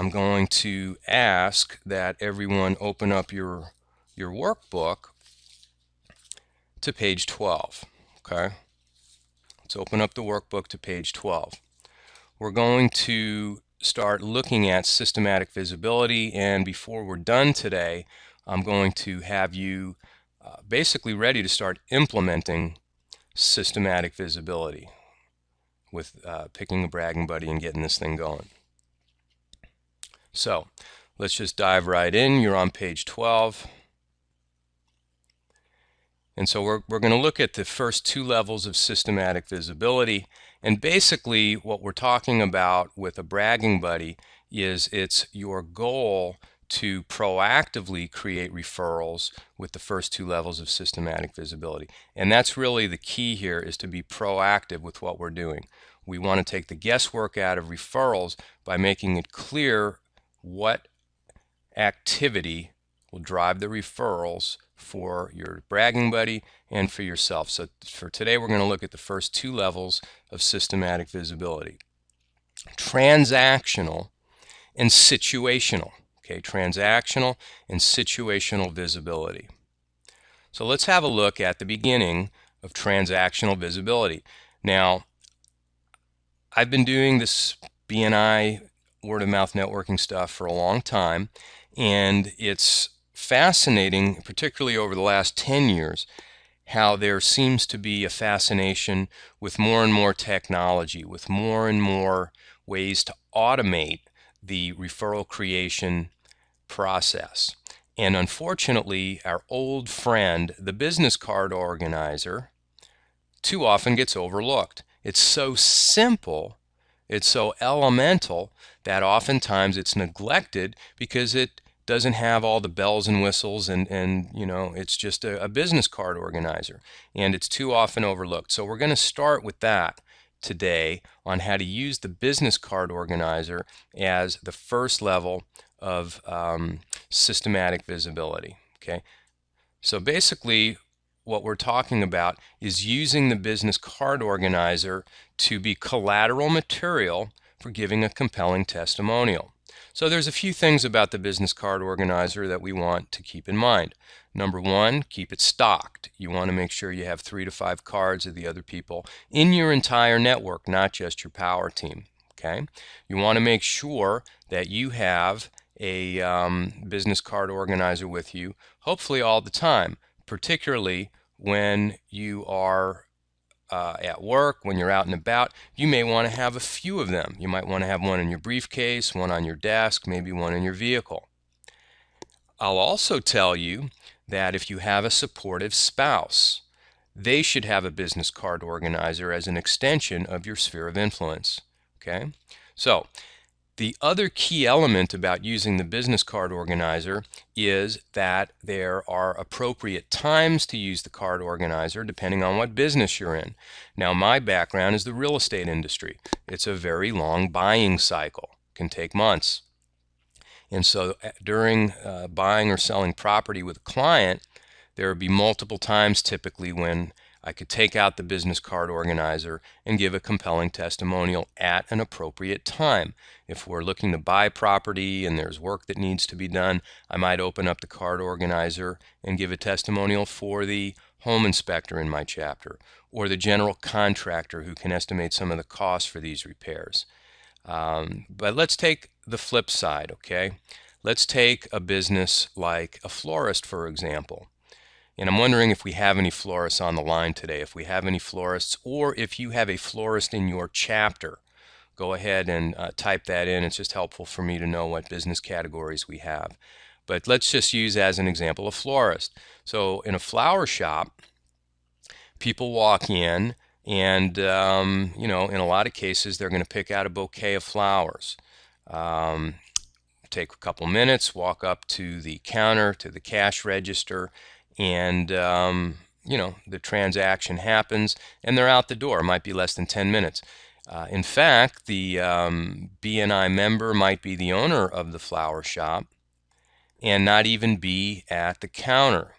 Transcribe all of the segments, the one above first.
I'm going to ask that everyone open up your workbook to page 12. Okay, let's open up the workbook to page 12. We're going to start looking at systematic visibility, and before we're done today, I'm going to have you basically ready to start implementing systematic visibility with picking a bragging buddy and getting this thing going. So let's just dive right in. You're on page 12. And so we're going to look at the first two levels of systematic visibility. And basically what we're talking about with a bragging buddy is it's your goal to proactively create referrals with the first two levels of systematic visibility. And that's really the key here, is to be proactive with what we're doing. We want to take the guesswork out of referrals by making it clear what activity will drive the referrals for your bragging buddy and for yourself. So for today, we're going to look at the first two levels of systematic visibility: transactional and situational. Okay, transactional and situational visibility. So let's have a look at the beginning of transactional visibility. Now, I've been doing this BNI word-of-mouth networking stuff for a long time, and it's fascinating, particularly over the last 10 years, how there seems to be a fascination with more and more technology, with more and more ways to automate the referral creation process. And unfortunately, our old friend, the business card organizer, too often gets overlooked. It's so simple, it's so elemental, that oftentimes it's neglected because it doesn't have all the bells and whistles, and you know, it's just a business card organizer, and it's too often overlooked. So we're going to start with that today, on how to use the business card organizer as the first level of systematic visibility. Okay, so basically what we're talking about is using the business card organizer to be collateral material for giving a compelling testimonial. So there's a few things about the business card organizer that we want to keep in mind. Number one, keep it stocked. You want to make sure you have 3 to 5 cards of the other people in your entire network, not just your power team. Okay? You want to make sure that you have a business card organizer with you, hopefully all the time, particularly when you are at work, when you're out and about. You may want to have a few of them. You might want to have one in your briefcase, one on your desk, maybe one in your vehicle. I'll also tell you that if you have a supportive spouse, they should have a business card organizer as an extension of your sphere of influence. Okay? So the other key element about using the business card organizer is that there are appropriate times to use the card organizer depending on what business you're in. Now, my background is the real estate industry. It's a very long buying cycle, can take months. And so during buying or selling property with a client, there would be multiple times typically when I could take out the business card organizer and give a compelling testimonial at an appropriate time. If we're looking to buy property and there's work that needs to be done, I might open up the card organizer and give a testimonial for the home inspector in my chapter, or the general contractor who can estimate some of the costs for these repairs. But let's take the flip side, okay? Let's take a business like a florist, for example. And I'm wondering if we have any florists on the line today. If we have any florists, or if you have a florist in your chapter, go ahead and type that in. It's just helpful for me to know what business categories we have. But let's just use as an example a florist. So in a flower shop, people walk in, and you know, in a lot of cases, they're going to pick out a bouquet of flowers. Take a couple minutes, walk up to the counter, to the cash register, and you know, the transaction happens, and they're out the door. It might be less than 10 minutes. In fact, the BNI member might be the owner of the flower shop and not even be at the counter.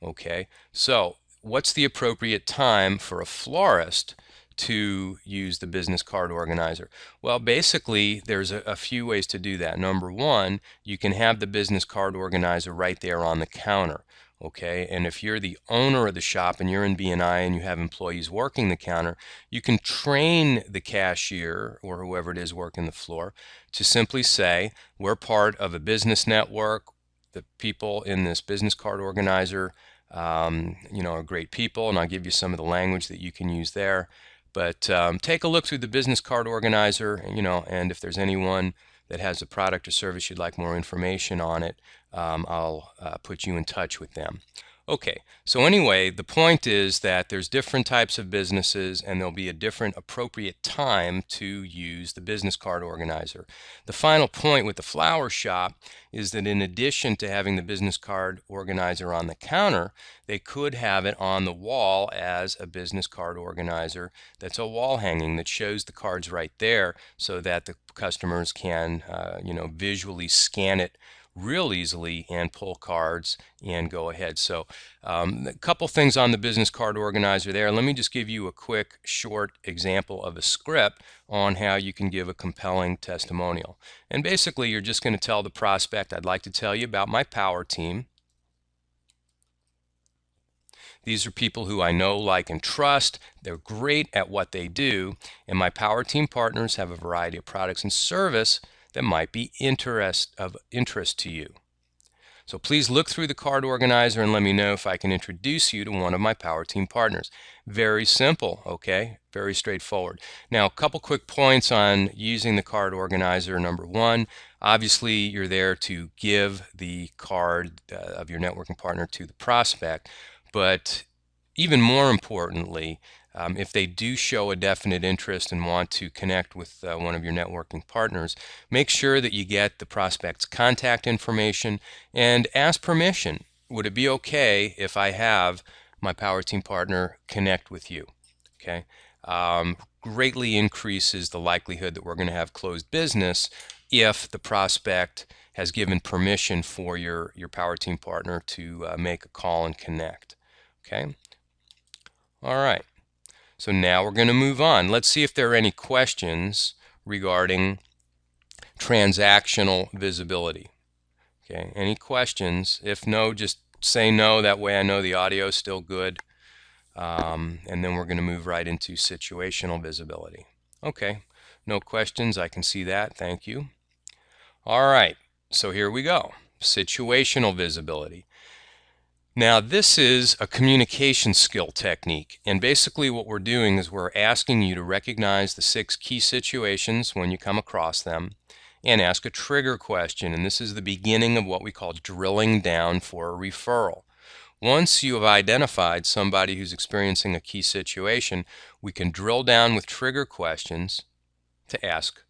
Okay, so what's the appropriate time for a florist to use the business card organizer? Well, basically, there's a few ways to do that. Number one, you can have the business card organizer right there on the counter. Okay, and if you're the owner of the shop and you're in B&I and you have employees working the counter, you can train the cashier or whoever it is working the floor to simply say, we're part of a business network. The people in this business card organizer are great people, and I'll give you some of the language that you can use there. But take a look through the business card organizer, and if there's anyone that has a product or service you'd like more information on it, I'll put you in touch with them. Okay, so anyway, the point is that there's different types of businesses and there'll be a different appropriate time to use the business card organizer. The final point with the flower shop is that in addition to having the business card organizer on the counter, they could have it on the wall as a business card organizer that's a wall hanging that shows the cards right there so that the customers can visually scan it real easily and pull cards and go ahead. So a couple things on the business card organizer there. Let me just give you a quick short example of a script on how you can give a compelling testimonial. And basically you're just going to tell the prospect, I'd like to tell you about my power team. These are people who I know, like, and trust. They're great at what they do, and my power team partners have a variety of products and service that might be of interest to you. So please look through the card organizer and let me know if I can introduce you to one of my power team partners. Very simple, okay? Very straightforward. Now, a couple quick points on using the card organizer. Number one, obviously you're there to give the card of your networking partner to the prospect, but even more importantly, if they do show a definite interest and want to connect with one of your networking partners, make sure that you get the prospect's contact information and ask permission. Would it be okay if I have my power team partner connect with you? Okay, greatly increases the likelihood that we're going to have closed business if the prospect has given permission for your power team partner to make a call and connect. Okay. All right. So now we're going to move on. Let's see if there are any questions regarding transactional visibility. Okay, any questions? If no, just say no. That way I know the audio is still good. And then we're going to move right into situational visibility. Okay, no questions. I can see that. Thank you. All right, so here we go. Situational visibility. Now this is a communication skill technique, and basically what we're doing is we're asking you to recognize the 6 key situations when you come across them and ask a trigger question, and this is the beginning of what we call drilling down for a referral. Once you have identified somebody who's experiencing a key situation, we can drill down with trigger questions to ask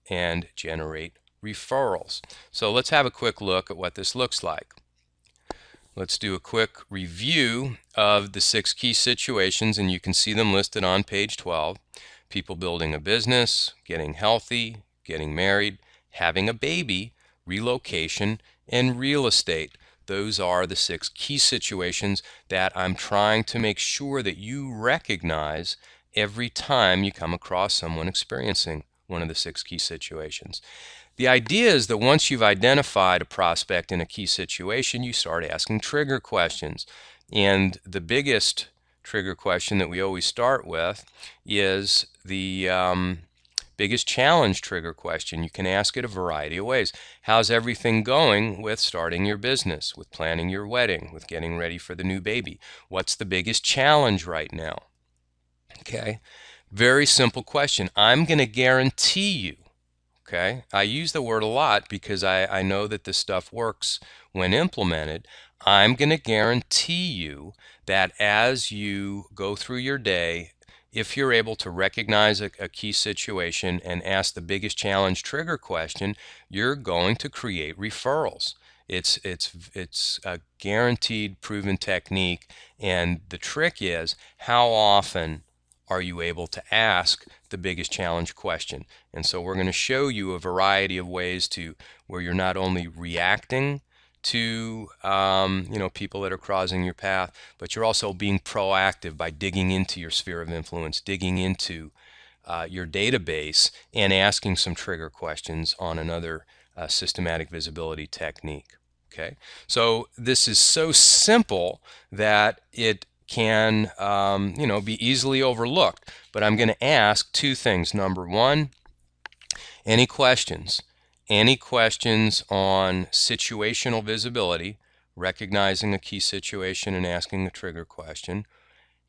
and generate referrals. So let's have a quick look at what this looks like. Let's do a quick review of the 6 key situations, and you can see them listed on page 12. People building a business, getting healthy, getting married, having a baby, relocation, and real estate. Those are the 6 key situations that I'm trying to make sure that you recognize every time you come across someone experiencing one of the 6 key situations. The idea is that once you've identified a prospect in a key situation, you start asking trigger questions. And the biggest trigger question that we always start with is the biggest challenge trigger question. You can ask it a variety of ways. How's everything going with starting your business, with planning your wedding, with getting ready for the new baby? What's the biggest challenge right now? Okay, very simple question. I'm going to guarantee you, okay, I use the word a lot because I know that this stuff works when implemented. I'm going to guarantee you that as you go through your day, if you're able to recognize a key situation and ask the biggest challenge trigger question, you're going to create referrals. It's a guaranteed proven technique, and the trick is how often are you able to ask the biggest challenge question. And so we're going to show you a variety of ways to where you're not only reacting to people that are crossing your path, but you're also being proactive by digging into your sphere of influence, digging into your database, and asking some trigger questions on another systematic visibility technique. Okay, so this is so simple that it can be easily overlooked. But I'm going to ask two things. Number one, any questions? Any questions on situational visibility, recognizing a key situation and asking the trigger question?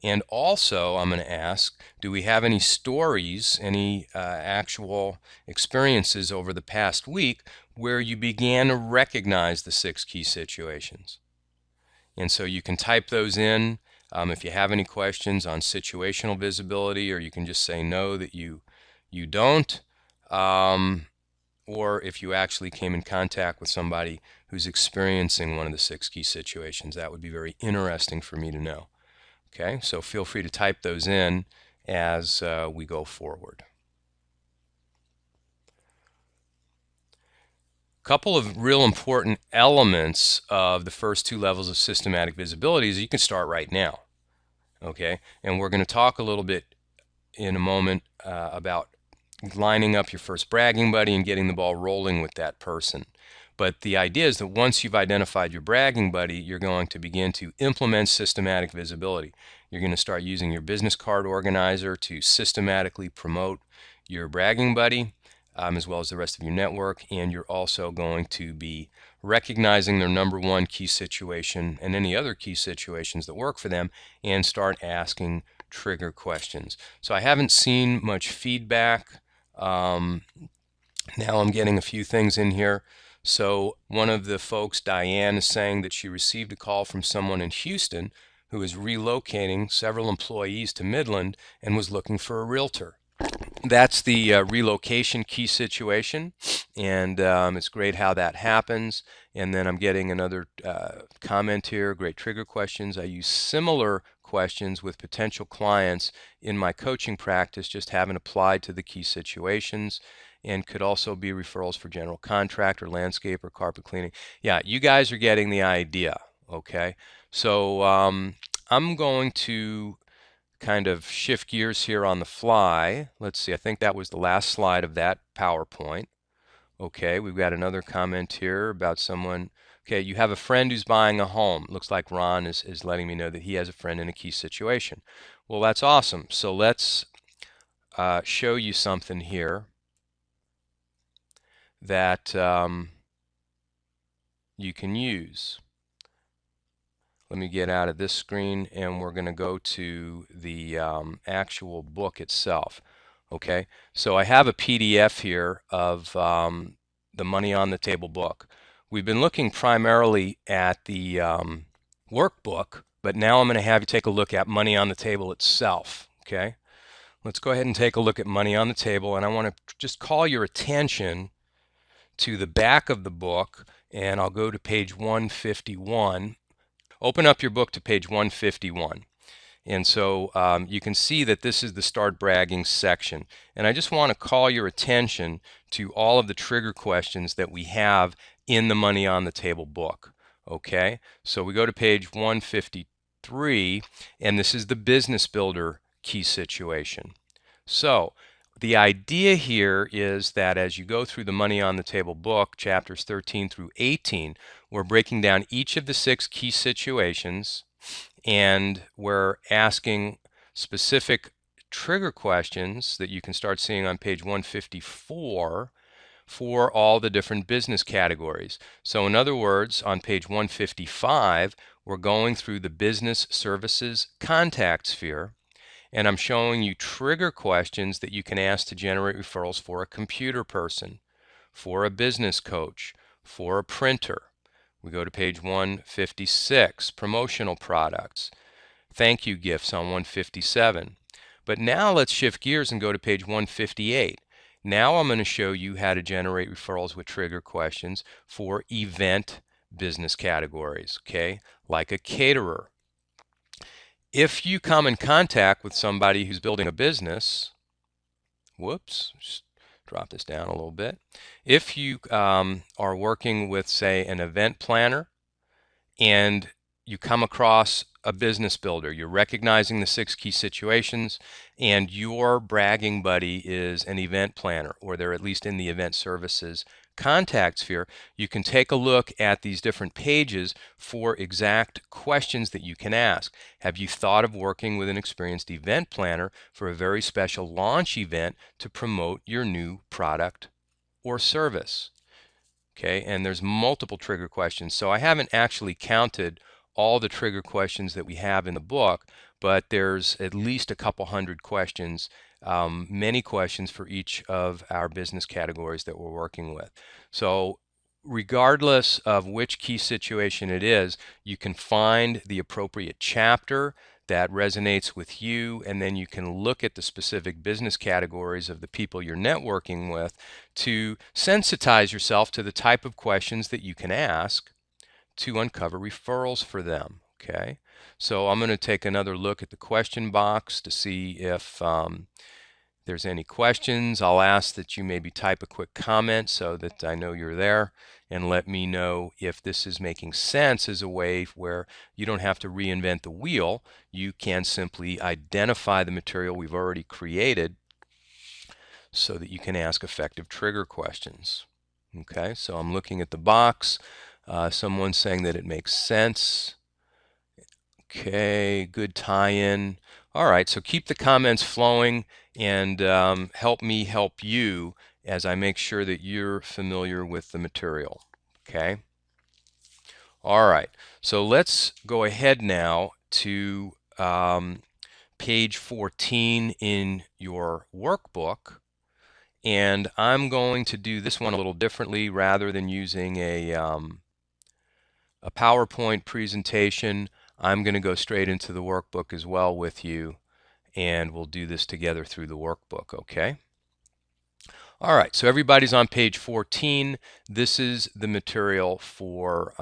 And also, I'm going to ask, do we have any stories, any actual experiences over the past week where you began to recognize the 6 key situations? And so you can type those in if you have any questions on situational visibility, or you can just say no that you don't. Or if you actually came in contact with somebody who's experiencing one of the 6 key situations, that would be very interesting for me to know. Okay, so feel free to type those in as we go forward. A couple of real important elements of the first 2 levels of systematic visibility is you can start right now. Okay, and we're going to talk a little bit in a moment about lining up your first bragging buddy and getting the ball rolling with that person. But the idea is that once you've identified your bragging buddy, you're going to begin to implement systematic visibility. You're going to start using your business card organizer to systematically promote your bragging buddy, as well as the rest of your network. And you're also going to be recognizing their number 1 key situation and any other key situations that work for them, and start asking trigger questions. So I haven't seen much feedback. Now I'm getting a few things in here. So one of the folks, Diane, is saying that she received a call from someone in Houston who is relocating several employees to Midland and was looking for a realtor. That's the relocation key situation, and it's great how that happens. And then I'm getting another comment here, great trigger questions. I use similar questions with potential clients in my coaching practice, just haven't applied to the key situations, and could also be referrals for general contractor, landscape, or carpet cleaning. Yeah, you guys are getting the idea, okay? So I'm going to kind of shift gears here on the fly. Let's see, I think that was the last slide of that PowerPoint. Okay, we've got another comment here about someone. Okay, you have a friend who's buying a home. Looks like Ron is letting me know that he has a friend in a key situation. Well, that's awesome. So let's show you something here that you can use. Let me get out of this screen, and we're going to go to the actual book itself. Okay, so I have a PDF here of the Money on the Table book. We've been looking primarily at the workbook, but now I'm going to have you take a look at Money on the Table itself. Okay, let's go ahead and take a look at Money on the Table, and I want to just call your attention to the back of the book, and I'll go to page 151. Open up your book to page 151. And so you can see that this is the Start Bragging section. And I just want to call your attention to all of the trigger questions that we have in the Money on the Table book. Okay, so we go to page 153, and this is the Business Builder key situation. So the idea here is that as you go through the Money on the Table book, chapters 13 through 18, we're breaking down each of the 6 key situations, and we're asking specific trigger questions that you can start seeing on page 154 for all the different business categories. So in other words, on page 155, we're going through the business services contact sphere, and I'm showing you trigger questions that you can ask to generate referrals for a computer person, for a business coach, for a printer. We go to page 156, promotional products, thank you gifts on 157. But now let's shift gears and go to page 158. Now I'm going to show you how to generate referrals with trigger questions for event business categories, okay, like a caterer. If you come in contact with somebody who's building a business, whoops, drop this down a little bit. If you are working with, say, an event planner, and you come across a business builder, you're recognizing the 6 key situations, and your bragging buddy is an event planner, or they're at least in the event services contact sphere, you can take a look at these different pages for exact questions that you can ask. Have you thought of working with an experienced event planner for a very special launch event to promote your new product or service? Okay, and there's multiple trigger questions. So I haven't actually counted all the trigger questions that we have in the book, but there's at least a couple hundred questions, many questions for each of our business categories that we're working with. So regardless of which key situation it is, you can find the appropriate chapter that resonates with you, and then you can look at the specific business categories of the people you're networking with to sensitize yourself to the type of questions that you can ask to uncover referrals for them. Okay, so I'm going to take another look at the question box to see if there's any questions. I'll ask that you maybe type a quick comment so that I know you're there, and let me know if this is making sense as a way where you don't have to reinvent the wheel. You can simply identify the material we've already created so that you can ask effective trigger questions. Okay, so I'm looking at the box. Someone's saying that it makes sense. Okay, good tie-in. All right, so keep the comments flowing, and help me help you as I make sure that you're familiar with the material. Okay? All right, so let's go ahead now to page 14 in your workbook. And I'm going to do this one a little differently. Rather than using a PowerPoint presentation, I'm going to go straight into the workbook as well with you, and we'll do this together through the workbook, okay? All right, so everybody's on page 14. This is the material for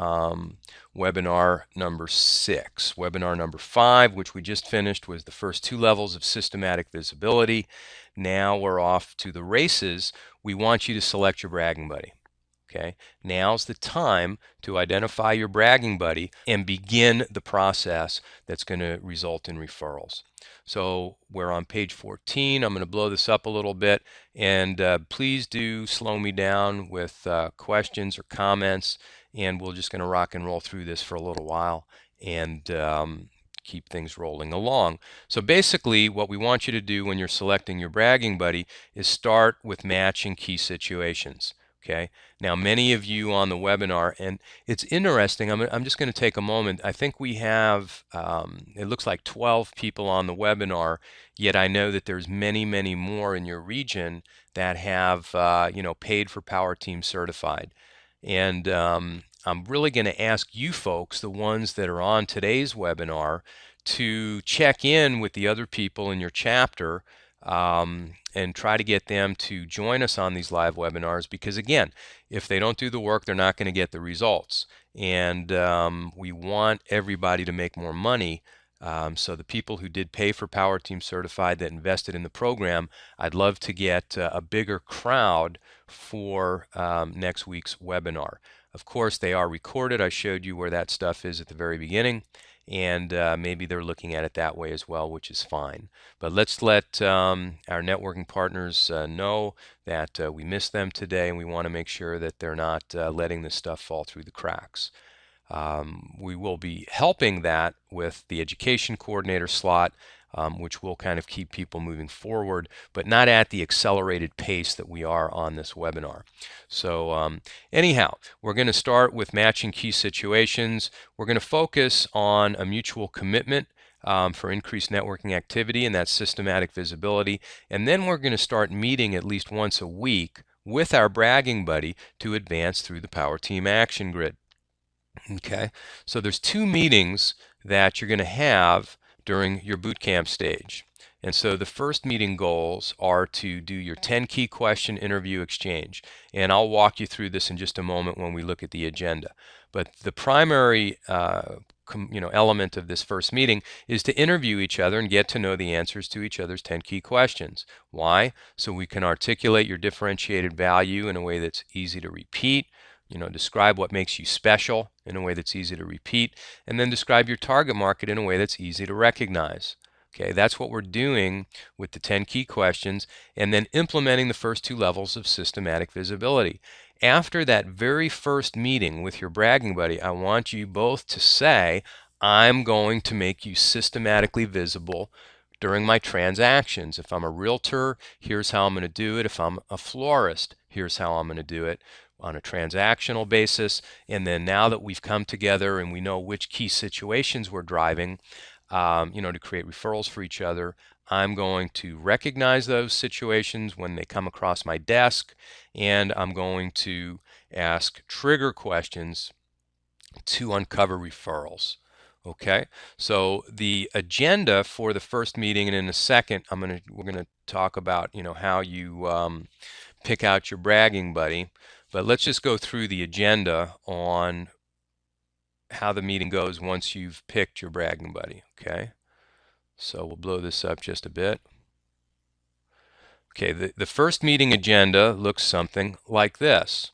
webinar number 6. Webinar number 5, which we just finished, was the first 2 levels of systematic visibility. Now we're off to the races. We want you to select your bragging buddy. Okay, now's the time to identify your bragging buddy and begin the process that's going to result in referrals. So we're on page 14. I'm going to blow this up a little bit, and please do slow me down with questions or comments, and we're just going to rock and roll through this for a little while and keep things rolling along. So basically what we want you to do when you're selecting your bragging buddy is start with matching key situations. Okay. Now, many of you on the webinar, and it's interesting, I'm just going to take a moment. I think we have, it looks like 12 people on the webinar, yet I know that there's many, many more in your region that have, paid for Power Team certified. And I'm really going to ask you folks, the ones that are on today's webinar, to check in with the other people in your chapter and try to get them to join us on these live webinars, because again, if they don't do the work, they're not going to get the results. And we want everybody to make more money. So the people who did pay for Power Team Certified, that invested in the program, I'd love to get a bigger crowd for next week's webinar. Of course, they are recorded. I showed you where that stuff is at the very beginning. And maybe they're looking at it that way as well, which is fine. But let's let our networking partners know that we miss them today, and we want to make sure that they're not letting this stuff fall through the cracks. We will be helping that with the education coordinator slot, which will kind of keep people moving forward, but not at the accelerated pace that we are on this webinar. So anyhow, we're going to start with matching key situations. We're going to focus on a mutual commitment for increased networking activity, and that's systematic visibility. And then we're going to start meeting at least once a week with our bragging buddy to advance through the Power Team Action Grid. Okay, so there's 2 meetings that you're going to have during your boot camp stage. And so the first meeting goals are to do your 10 key question interview exchange. And I'll walk you through this in just a moment when we look at the agenda. But the primary element of this first meeting is to interview each other and get to know the answers to each other's 10 key questions. Why? So we can articulate your differentiated value in a way that's easy to repeat, describe what makes you special in a way that's easy to repeat, and then describe your target market in a way that's easy to recognize. Okay, that's what we're doing with the 10 key questions, and then implementing the first two levels of systematic visibility. After that very first meeting with your bragging buddy, I want you both to say, I'm going to make you systematically visible during my transactions. If I'm a realtor, here's how I'm going to do it. If I'm a florist, here's how I'm going to do it on a transactional basis. And then now that we've come together and we know which key situations we're driving, to create referrals for each other, I'm going to recognize those situations when they come across my desk, and I'm going to ask trigger questions to uncover referrals. Okay, so the agenda for the first meeting, and in a second, we're gonna talk about how you pick out your bragging buddy. But let's just go through the agenda on how the meeting goes once you've picked your bragging buddy. Okay, so we'll blow this up just a bit. Okay, the first meeting agenda looks something like this.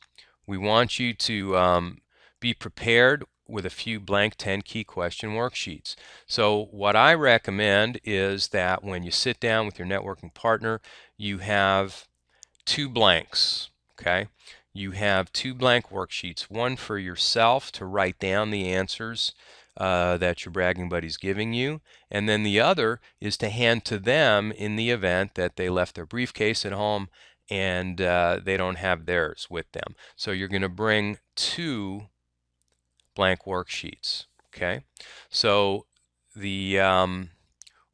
We want you to be prepared with a few blank 10 key question worksheets. So what I recommend is that when you sit down with your networking partner, you have two blanks. Okay, you have two blank worksheets, one for yourself to write down the answers that your bragging buddy's giving you, and then the other is to hand to them in the event that they left their briefcase at home and they don't have theirs with them. So you're going to bring two blank worksheets. Okay, so the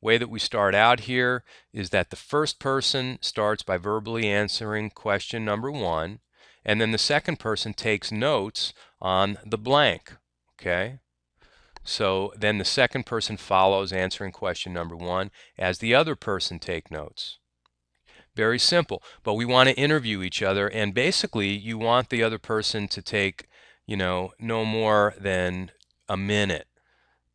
way that we start out here is that the first person starts by verbally answering question number one, and then the second person takes notes on the blank. Okay, so then the second person follows answering question number one as the other person take notes. Very simple, but we want to interview each other, and basically you want the other person to take, no more than a minute.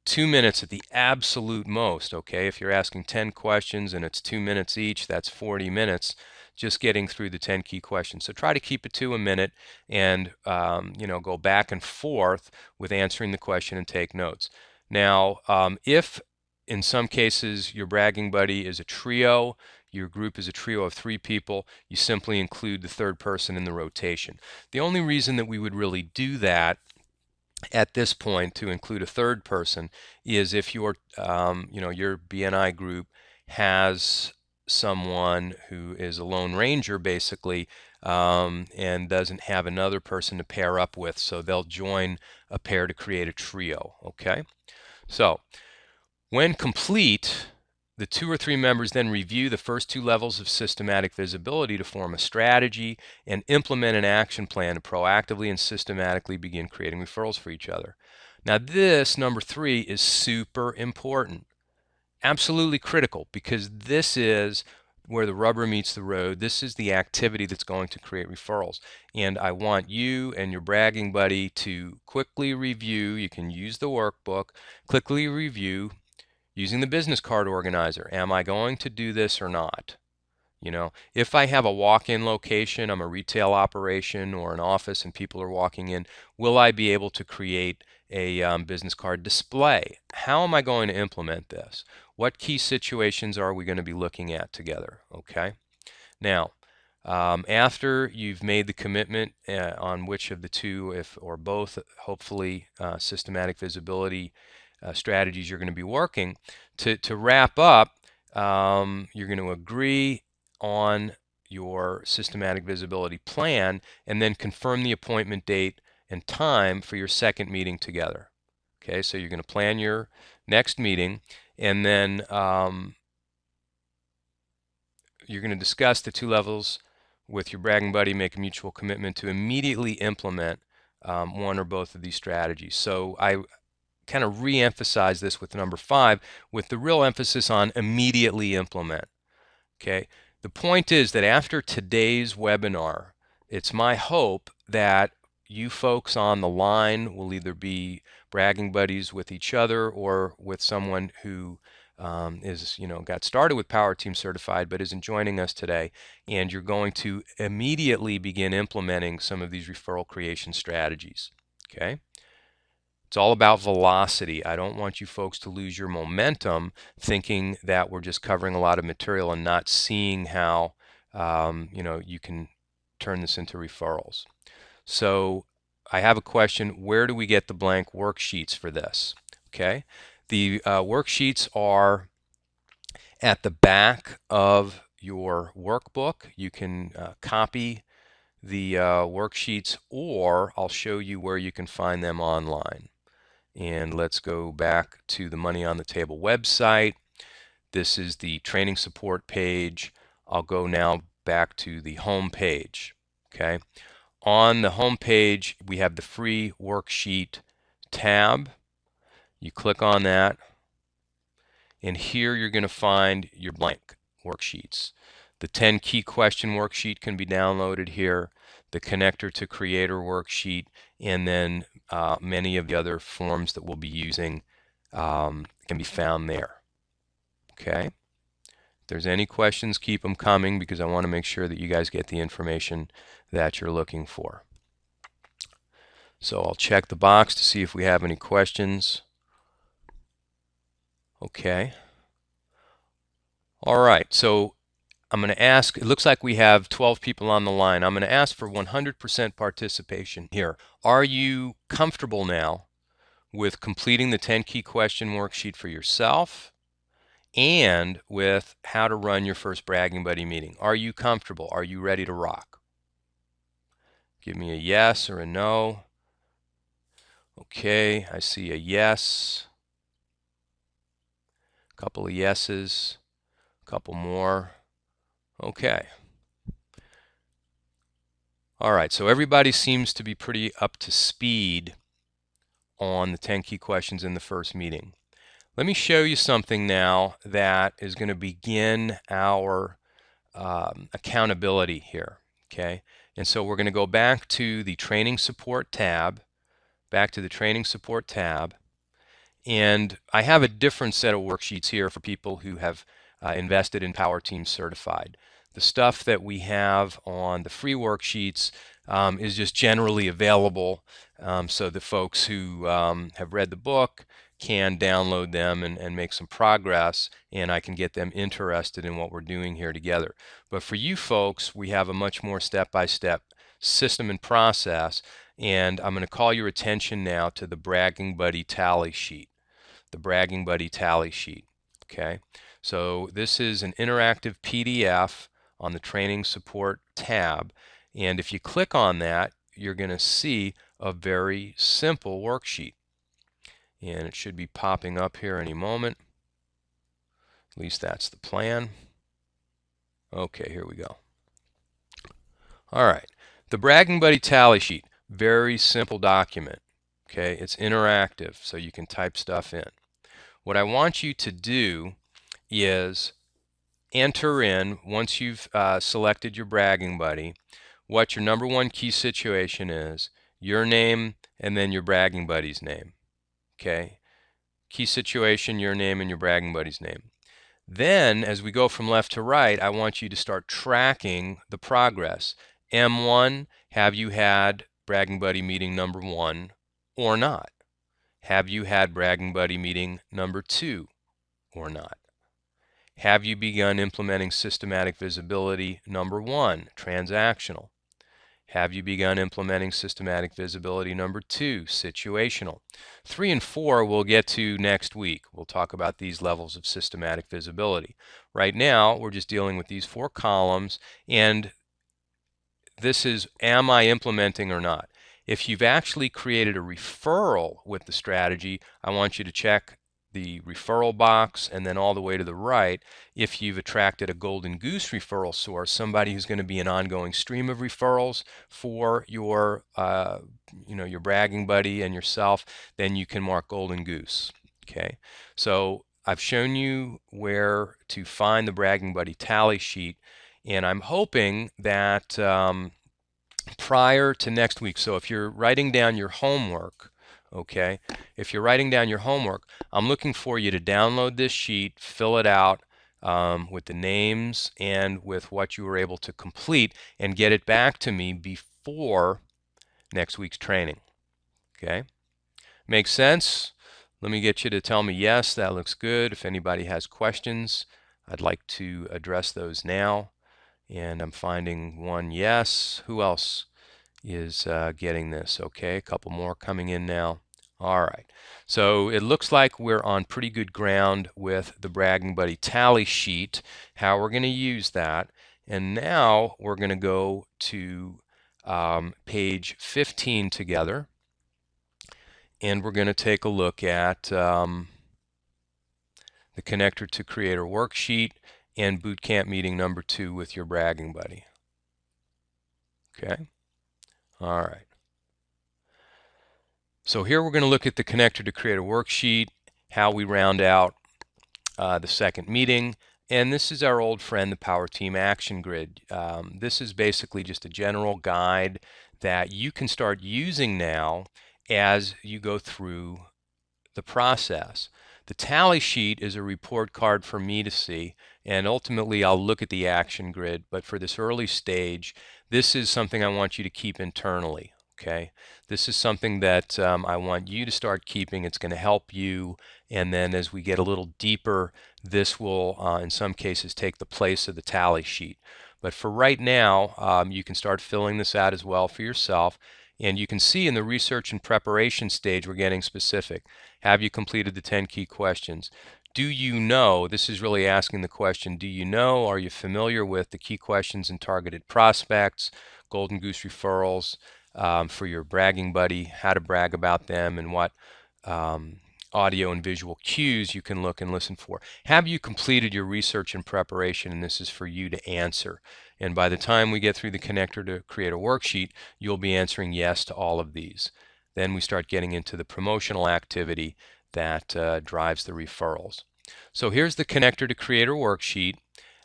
2 minutes at the absolute most. Okay, if you're asking 10 questions and it's 2 minutes each, that's 40 minutes just getting through the 10 key questions. So try to keep it to a minute and go back and forth with answering the question and take notes. Now, if in some cases your bragging buddy is a trio, your group is a trio of 3 people, you simply include the third person in the rotation. The only reason that we would really do that at this point to include a third person is if your your BNI group has someone who is a lone ranger basically and doesn't have another person to pair up with, so they'll join a pair to create a trio. Okay, so when complete, the 2 or 3 members then review the first 2 levels of systematic visibility to form a strategy and implement an action plan to proactively and systematically begin creating referrals for each other. Now this, number 3, is super important. Absolutely critical, because this is where the rubber meets the road. This is the activity that's going to create referrals. And I want you and your bragging buddy to quickly review. You can use the workbook, quickly review using the business card organizer. Am I going to do this or not? If I have a walk-in location, I'm a retail operation or an office and people are walking in, will I be able to create a business card display? How am I going to implement this? What key situations are we going to be looking at together? Okay. Now, after you've made the commitment on which of the two, if or both, hopefully systematic visibility strategies you're going to be working, to wrap up, you're going to agree on your systematic visibility plan and then confirm the appointment date and time for your second meeting together. Okay, so you're going to plan your next meeting, and then you're going to discuss the 2 levels with your bragging buddy, make a mutual commitment to immediately implement one or both of these strategies. So I kind of re-emphasize this with number 5, with the real emphasis on immediately implement. Okay, the point is that after today's webinar, it's my hope that you folks on the line will either be bragging buddies with each other or with someone who is, got started with Power Team Certified but isn't joining us today, and you're going to immediately begin implementing some of these referral creation strategies. Okay? It's all about velocity. I don't want you folks to lose your momentum thinking that we're just covering a lot of material and not seeing how you can turn this into referrals. So I have a question. Where do we get the blank worksheets for this? Okay, the worksheets are at the back of your workbook. You can copy the worksheets, or I'll show you where you can find them online. And let's go back to the Money on the Table website. This is the training support page. I'll go now back to the home page. Okay. On the home page, we have the free worksheet tab. You click on that, and here you're going to find your blank worksheets. The 10 key question worksheet can be downloaded here, the connector to creator worksheet, and then many of the other forms that we'll be using can be found there. Okay. If there's any questions, keep them coming because I want to make sure that you guys get the information that you're looking for. So I'll check the box to see if we have any questions. Okay. All right. So I'm going to ask, it looks like we have 12 people on the line. I'm going to ask for 100% participation here. Are you comfortable now with completing the 10 key question worksheet for yourself and with how to run your first bragging buddy meeting? Are you comfortable? Are you ready to rock? Give me a yes or a no. Okay, I see a yes. A couple of yeses. A couple more. Okay. All right, so everybody seems to be pretty up to speed on the 10 key questions in the first meeting. Let me show you something now that is going to begin our accountability here. Okay, and so we're going to go back to the training support tab, and I have a different set of worksheets here for people who have invested in Power Team Certified. The stuff that we have on the free worksheets is just generally available, so the folks who have read the book can download them and make some progress, and I can get them interested in what we're doing here together. But for you folks, we have a much more step-by-step system and process, and I'm going to call your attention now to the Bragging Buddy tally sheet. The Bragging Buddy tally sheet. Okay, so this is an interactive PDF on the training support tab, and if you click on that, you're going to see a very simple worksheet, and it should be popping up here any moment. At least that's the plan. Okay, here we go. All right, the Bragging Buddy tally sheet, very simple document. Okay, it's interactive, so you can type stuff in. What I want you to do is enter in, once you've selected your bragging buddy, what your number one key situation is, your name, and then your bragging buddy's name. Okay? Key situation, your name, and your bragging buddy's name. Then, as we go from left to right, I want you to start tracking the progress. M1, have you had bragging buddy meeting number 1 or not? Have you had bragging buddy meeting number 2 or not? Have you begun implementing systematic visibility number 1, transactional? Have you begun implementing systematic visibility number 2, situational? 3 and 4 we'll get to next week. We'll talk about these levels of systematic visibility. Right now, we're just dealing with these 4 columns, and this is, am I implementing or not? If you've actually created a referral with the strategy, I want you to check the referral box and then all the way to the right. If you've attracted a golden goose referral source, somebody who's going to be an ongoing stream of referrals for your your bragging buddy and yourself, then you can mark golden goose. Okay, so I've shown you where to find the bragging buddy tally sheet, and I'm hoping that prior to next week, so if you're writing down your homework, Okay, if you're writing down your homework, I'm looking for you to download this sheet, fill it out with the names and with what you were able to complete, and get it back to me before next week's training. Okay, makes sense? Let me get you to tell me yes, that looks good. If anybody has questions, I'd like to address those now. And I'm finding one yes. Who else is getting this? Okay, a couple more coming in now. All right, so it looks like we're on pretty good ground with the Bragging Buddy tally sheet, how we're going to use that. And now we're going to go to page 15 together, and we're going to take a look at the connector to creator worksheet and bootcamp meeting number 2 with your Bragging Buddy. Okay, all right. So here we're going to look at the connector to create a worksheet, how we round out the second meeting, and this is our old friend, the Power Team Action Grid. This is basically just a general guide that you can start using now as you go through the process. The tally sheet is a report card for me to see, and ultimately I'll look at the action grid, but for this early stage, this is something I want you to keep internally. Okay, this is something that I want you to start keeping. It's going to help you, and then as we get a little deeper, this will in some cases take the place of the tally sheet. But for right now, you can start filling this out as well for yourself, and you can see in the research and preparation stage we're getting specific. Have you completed the 10 key questions? Do you know, this is really asking the question, do you know, are you familiar with the key questions and targeted prospects, Golden Goose referrals, for your Bragging Buddy, how to brag about them, and what audio and visual cues you can look and listen for. Have you completed your research and preparation? And this is for you to answer. And by the time we get through the connector to create a worksheet, you'll be answering yes to all of these. Then we start getting into the promotional activity that drives the referrals. So here's the connector to creator worksheet.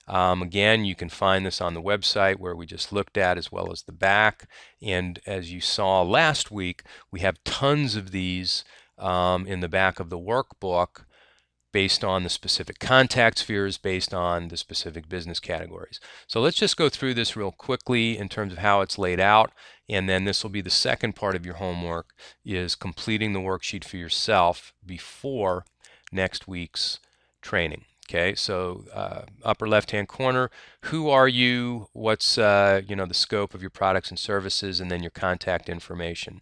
Again, you can find this on the website where we just looked at, as well as the back. And as you saw last week, we have tons of these in the back of the workbook based on the specific contact spheres, based on the specific business categories. So let's just go through this real quickly in terms of how it's laid out, and then this will be the second part of your homework, is completing the worksheet for yourself before next week's training. Okay, so upper left-hand corner, who are you? What's the scope of your products and services, and then your contact information.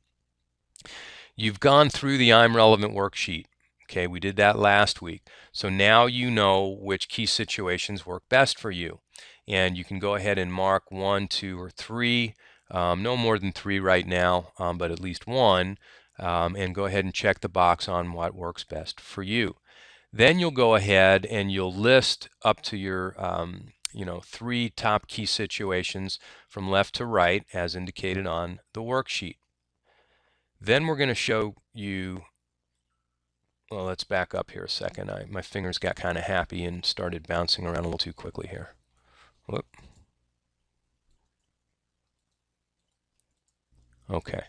You've gone through the I'm Relevant worksheet. Okay, we did that last week. So now you know which key situations work best for you. And you can go ahead and mark 1, 2, or 3. No more than 3 right now, but at least 1. And go ahead and check the box on what works best for you. Then you'll go ahead and you'll list up to your 3 top key situations from left to right as indicated on the worksheet. Then we're going to show you, well, let's back up here a second. My fingers got kind of happy and started bouncing around a little too quickly here. Whoop. Okay.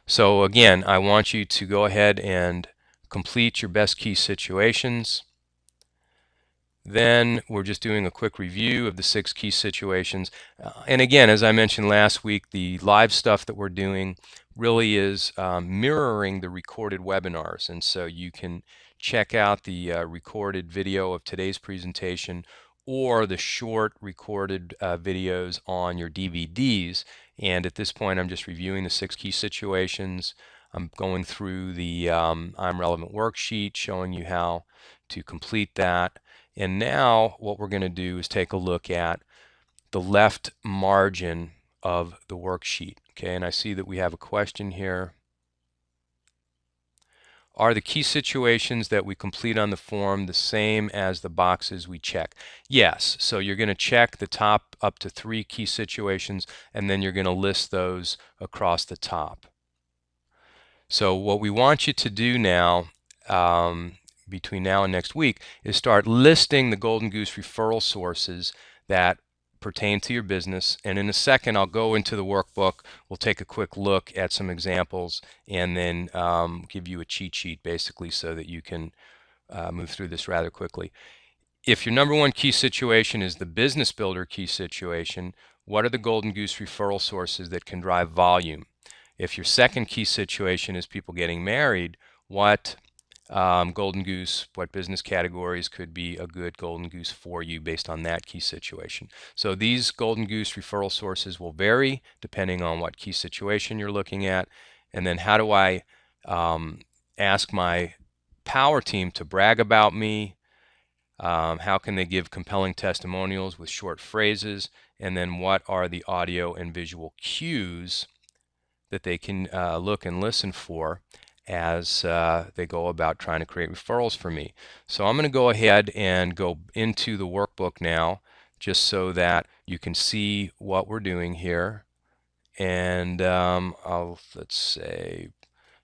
So again, I want you to go ahead and complete your best key situations. Then we're just doing a quick review of the 6 key situations. And again, as I mentioned last week, the live stuff that we're doing really is mirroring the recorded webinars. And so you can check out the recorded video of today's presentation or the short recorded videos on your DVDs. And at this point, I'm just reviewing the 6 key situations. I'm going through the I'm Relevant worksheet, showing you how to complete that. And now what we're going to do is take a look at the left margin of the worksheet. Okay, and I see that we have a question here. Are the key situations that we complete on the form the same as the boxes we check? Yes, so you're going to check the top up to 3 key situations, and then you're going to list those across the top. So what we want you to do now, between now and next week, is start listing the Golden Goose referral sources that pertain to your business. And in a second, I'll go into the workbook. We'll take a quick look at some examples and then give you a cheat sheet basically so that you can move through this rather quickly. If your number one key situation is the business builder key situation, what are the golden goose referral sources that can drive volume? If your second key situation is people getting married, what golden goose, what business categories could be a good golden goose for you based on that key situation? So these golden goose referral sources will vary depending on what key situation you're looking at. And then how do I ask my power team to brag about me? How can they give compelling testimonials with short phrases? And then what are the audio and visual cues that they can look and listen for as they go about trying to create referrals for me? So I'm going to go ahead and go into the workbook now just so that you can see what we're doing here. And let's say,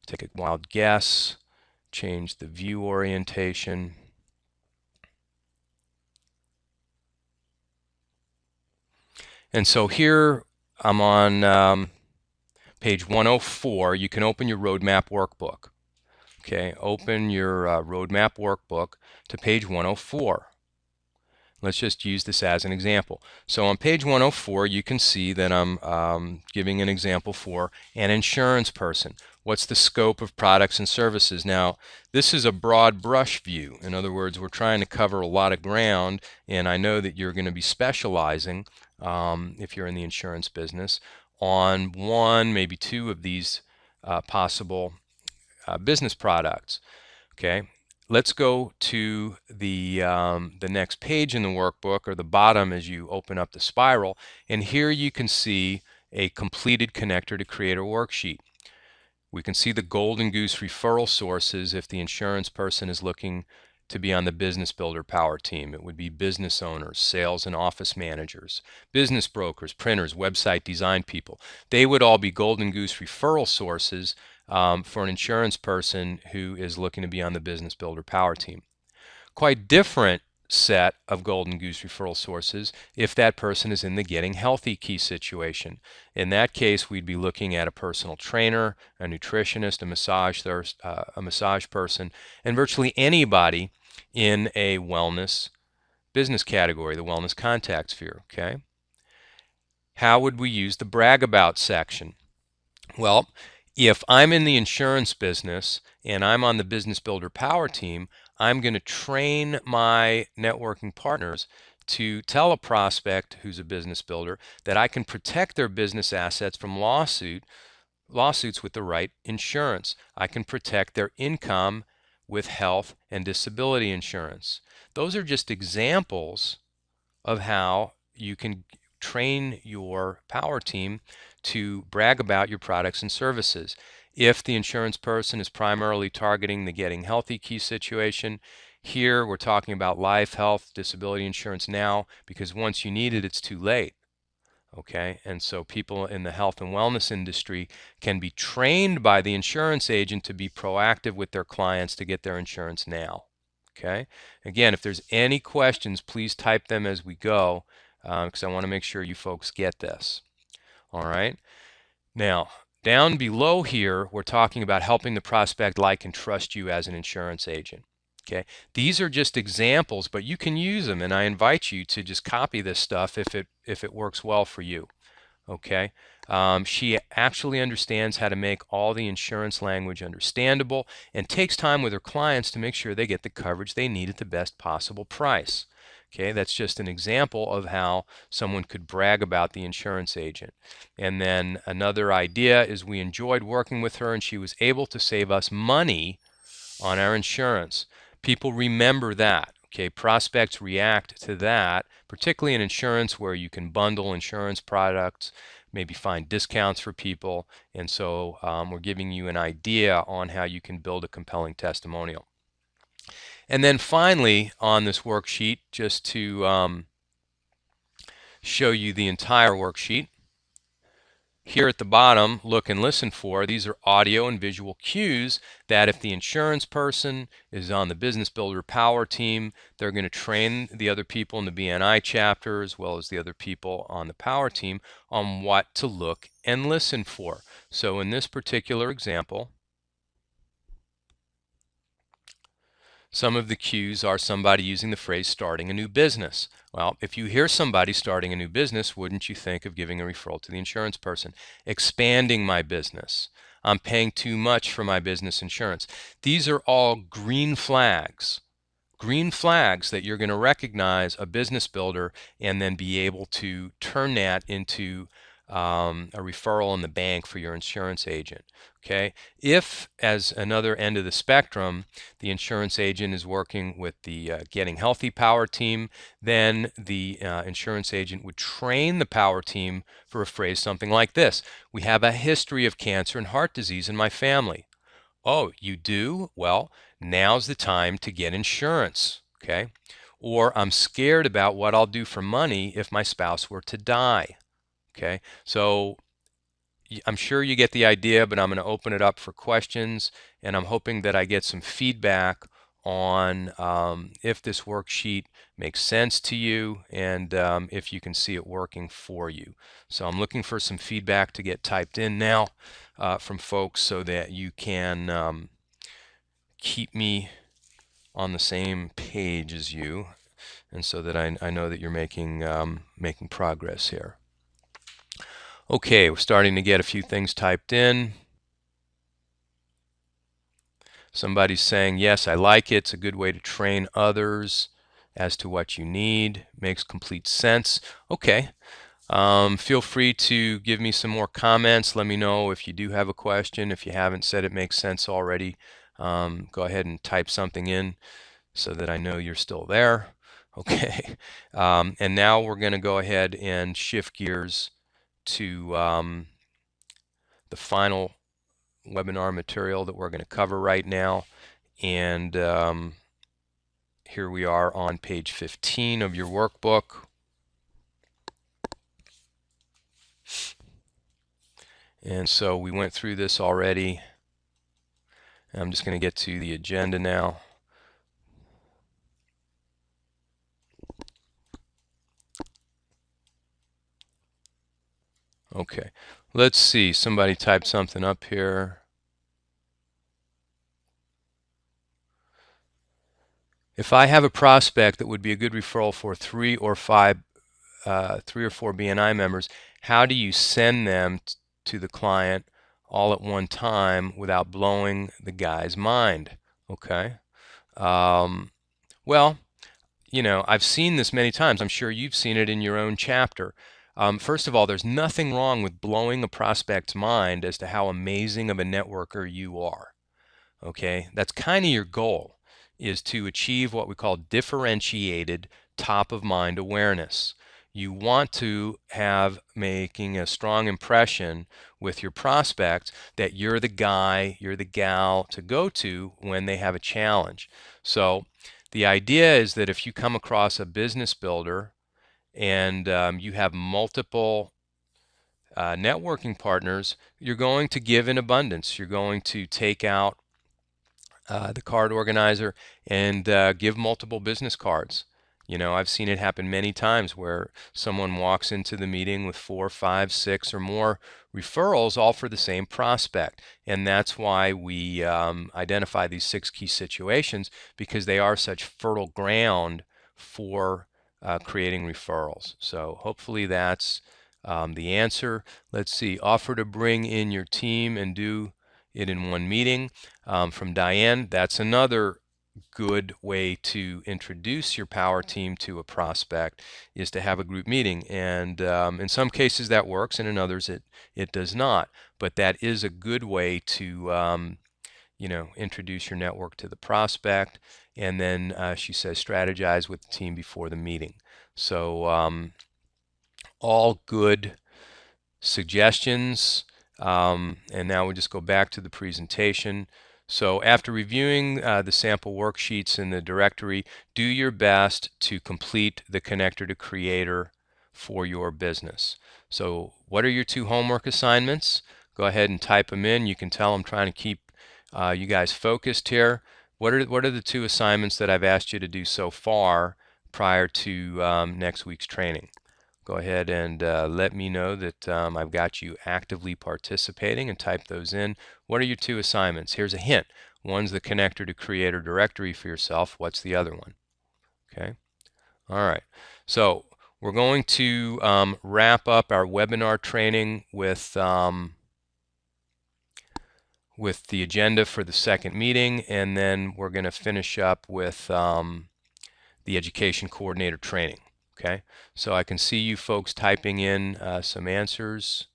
take a wild guess, change the view orientation. And so here I'm on page 104. You can open your roadmap workbook. Okay, open your roadmap workbook to page 104. Let's just use this as an example. So on page 104, you can see that I'm giving an example for an insurance person. What's the scope of products and services? Now, this is a broad brush view. In other words, we're trying to cover a lot of ground, and I know that you're going to be specializing, if you're in the insurance business, on one, maybe two of these possible business products. Okay, let's go to the next page in the workbook, or the bottom as you open up the spiral, and here you can see a completed connector to creator worksheet. We can see the golden goose referral sources if the insurance person is looking to be on the business builder power team. It would be business owners, sales and office managers, business brokers, printers, website design people. They would all be golden goose referral sources for an insurance person who is looking to be on the business builder power team. Quite different set of golden goose referral sources if that person is in the getting healthy key situation. In that case, we'd be looking at a personal trainer, a nutritionist, a massage person, and virtually anybody in a wellness business category, the wellness contact sphere. Okay, how would we use the brag about section? Well, if I'm in the insurance business and I'm on the business builder power team, I'm going to train my networking partners to tell a prospect who's a business builder that I can protect their business assets from lawsuits with the right insurance. I can protect their income with health and disability insurance. Those are just examples of how you can train your power team to brag about your products and services. If the insurance person is primarily targeting the getting healthy key situation, here we're talking about life, health, disability insurance now, because once you need it, it's too late. Okay, and so people in the health and wellness industry can be trained by the insurance agent to be proactive with their clients to get their insurance now. Okay, again, if there's any questions, please type them as we go, because I want to make sure you folks get this. All right, now down below here, we're talking about helping the prospect like and trust you as an insurance agent. Okay, these are just examples, but you can use them, and I invite you to just copy this stuff if it works well for you. Okay, she actually understands how to make all the insurance language understandable and takes time with her clients to make sure they get the coverage they need at the best possible price. Okay, that's just an example of how someone could brag about the insurance agent. And then another idea is we enjoyed working with her and she was able to save us money on our insurance. People remember that. Okay, prospects react to that, particularly in insurance where you can bundle insurance products, maybe find discounts for people. And so we're giving you an idea on how you can build a compelling testimonial. And then finally on this worksheet, just to show you the entire worksheet, Here at the bottom, look and listen for. These are audio and visual cues that if the insurance person is on the Business Builder Power team, they're going to train the other people in the BNI chapter as well as the other people on the Power team on what to look and listen for. So in this particular example, some of the cues are somebody using the phrase starting a new business. Well, if you hear somebody starting a new business, wouldn't you think of giving a referral to the insurance person? Expanding my business. I'm paying too much for my business insurance. These are all green flags. Green flags that you're going to recognize a business builder and then be able to turn that into a referral in the bank for your insurance agent. Okay, if as another end of the spectrum, the insurance agent is working with the Getting Healthy Power team, then the insurance agent would train the Power team for a phrase something like this: we have a history of cancer and heart disease in my family. Oh, you do? Well, now's the time to get insurance, okay? Or I'm scared about what I'll do for money if my spouse were to die, okay? So I'm sure you get the idea, but I'm going to open it up for questions, and I'm hoping that I get some feedback on if this worksheet makes sense to you and if you can see it working for you. So I'm looking for some feedback to get typed in now from folks so that you can keep me on the same page as you, and so that I know that you're making progress here. Okay, we're starting to get a few things typed in. Somebody's saying, yes, I like it. It's a good way to train others as to what you need. Makes complete sense. Okay. Feel free to give me some more comments. Let me know if you do have a question. If you haven't said it makes sense already, go ahead and type something in so that I know you're still there. Okay. And now we're going to go ahead and shift gears to the final webinar material that we're going to cover right now. And here we are on page 15 of your workbook. And so we went through this already. I'm just going to get to the agenda now. Okay, let's see. Somebody typed something up here. If I have a prospect that would be a good referral for 3 or 4 BNI members, how do you send them to the client all at one time without blowing the guy's mind? Okay. Well, you know, I've seen this many times. I'm sure you've seen it in your own chapter. First of all, there's nothing wrong with blowing a prospect's mind as to how amazing of a networker you are. Okay, that's kind of your goal, is to achieve what we call differentiated top of mind awareness. You want to have making a strong impression with your prospects that you're the guy, you're the gal to go to when they have a challenge. So the idea is that if you come across a business builder and you have multiple networking partners, you're going to give in abundance. You're going to take out the card organizer and give multiple business cards. You know, I've seen it happen many times where someone walks into the meeting with 4, 5, 6, or more referrals, all for the same prospect. And that's why we identify these 6 key situations, because they are such fertile ground for creating referrals. So hopefully that's the answer. Let's see. Offer to bring in your team and do it in one meeting. From Diane, that's another good way to introduce your power team to a prospect, is to have a group meeting. And in some cases that works, and in others it does not. But that is a good way to you know, introduce your network to the prospect. And then she says strategize with the team before the meeting. So all good suggestions. And now we'll just go back to the presentation. So after reviewing the sample worksheets in the directory, do your best to complete the connector to creator for your business. So what are your 2 homework assignments? Go ahead and type them in. You can tell I'm trying to keep you guys focused here. What are the 2 assignments that I've asked you to do so far prior to next week's training? Go ahead and let me know that I've got you actively participating, and type those in. What are your 2 assignments? Here's a hint. One's the connector to creator directory for yourself. What's the other one? Okay. All right. So we're going to wrap up our webinar training with the agenda for the second meeting, and then we're going to finish up with the education coordinator training. Okay, so I can see you folks typing in some answers.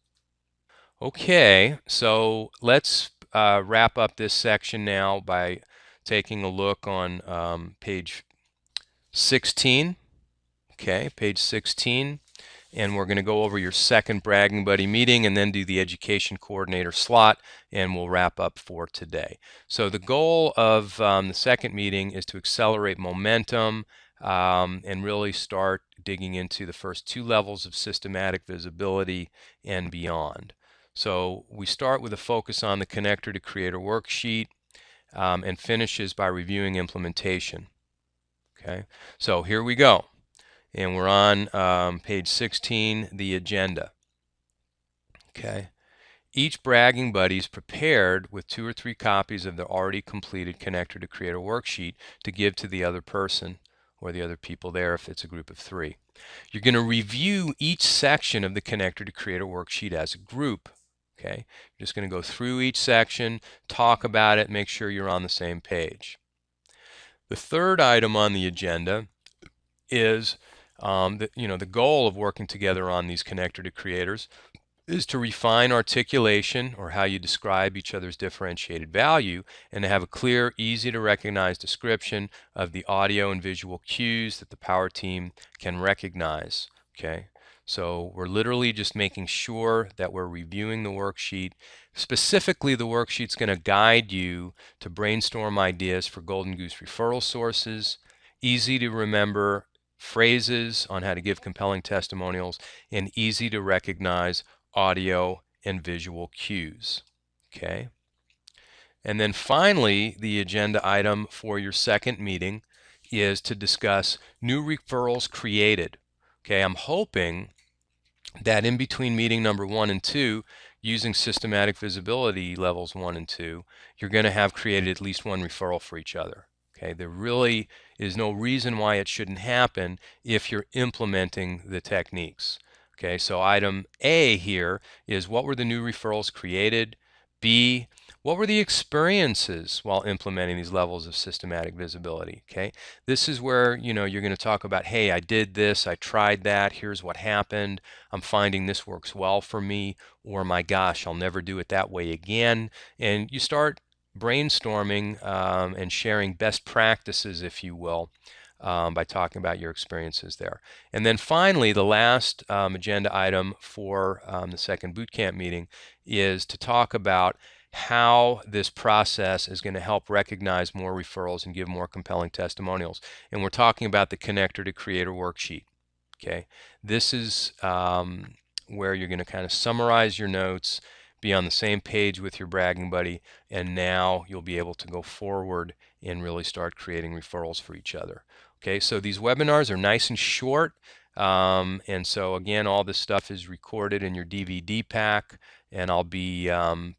Okay, so let's wrap up this section now by taking a look on page 16. Okay, page 16. And we're going to go over your second Bragging Buddy meeting and then do the education coordinator slot, and we'll wrap up for today. So the goal of the second meeting is to accelerate momentum and really start digging into the first 2 levels of systematic visibility and beyond. So we start with a focus on the connector to creator worksheet and finishes by reviewing implementation. Okay, so here we go. And we're on page 16, the agenda. Okay. Each Bragging Buddy is prepared with 2 or 3 copies of the already completed Connector to Creator worksheet to give to the other person or the other people there if it's a group of 3. You're going to review each section of the Connector to Creator worksheet as a group. Okay. You're just going to go through each section, talk about it, make sure you're on the same page. The third item on the agenda is the goal of working together on these connector to creators is to refine articulation, or how you describe each other's differentiated value, and to have a clear, easy to recognize description of the audio and visual cues that the power team can recognize. Okay, so we're literally just making sure that we're reviewing the worksheet. Specifically, the worksheet's going to guide you to brainstorm ideas for Golden Goose referral sources, easy to remember phrases on how to give compelling testimonials, and easy to recognize audio and visual cues. Okay. And then finally, the agenda item for your second meeting is to discuss new referrals created. Okay, I'm hoping that in between meeting number 1 and 2, using systematic visibility levels 1 and 2, you're going to have created at least 1 referral for each other. Okay, there really is no reason why it shouldn't happen if you're implementing the techniques. Okay, so item A here is, what were the new referrals created? B, what were the experiences while implementing these levels of systematic visibility? Okay, this is where you're going to talk about, hey, I did this, I tried that, here's what happened, I'm finding this works well for me, or my gosh, I'll never do it that way again. And you start brainstorming and sharing best practices, if you will, by talking about your experiences there. And then finally, the last agenda item for the second boot camp meeting is to talk about how this process is going to help recognize more referrals and give more compelling testimonials. And we're talking about the connector to creator worksheet. Okay, this is where you're going to kind of summarize your notes, be on the same page with your Bragging Buddy, and now you'll be able to go forward and really start creating referrals for each other. Okay, so these webinars are nice and short, and so again, all this stuff is recorded in your DVD pack, and I'll be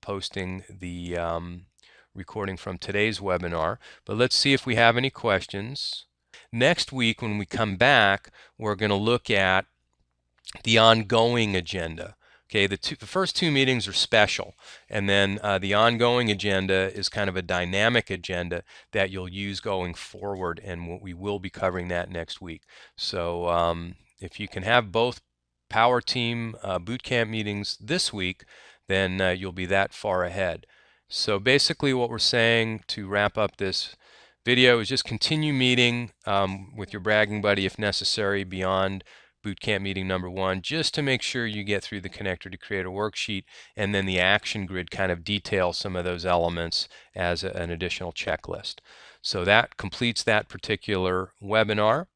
posting the recording from today's webinar. But let's see if we have any questions. Next week, when we come back, we're going to look at the ongoing agenda. Okay, the first 2 meetings are special, and then the ongoing agenda is kind of a dynamic agenda that you'll use going forward, and we will be covering that next week. So if you can have both Power Team boot camp meetings this week, then you'll be that far ahead. So basically what we're saying to wrap up this video is just continue meeting with your Bragging Buddy if necessary beyond boot camp meeting number 1, just to make sure you get through the connector to creator worksheet, and then the action grid kind of details some of those elements as an additional checklist. So that completes that particular webinar.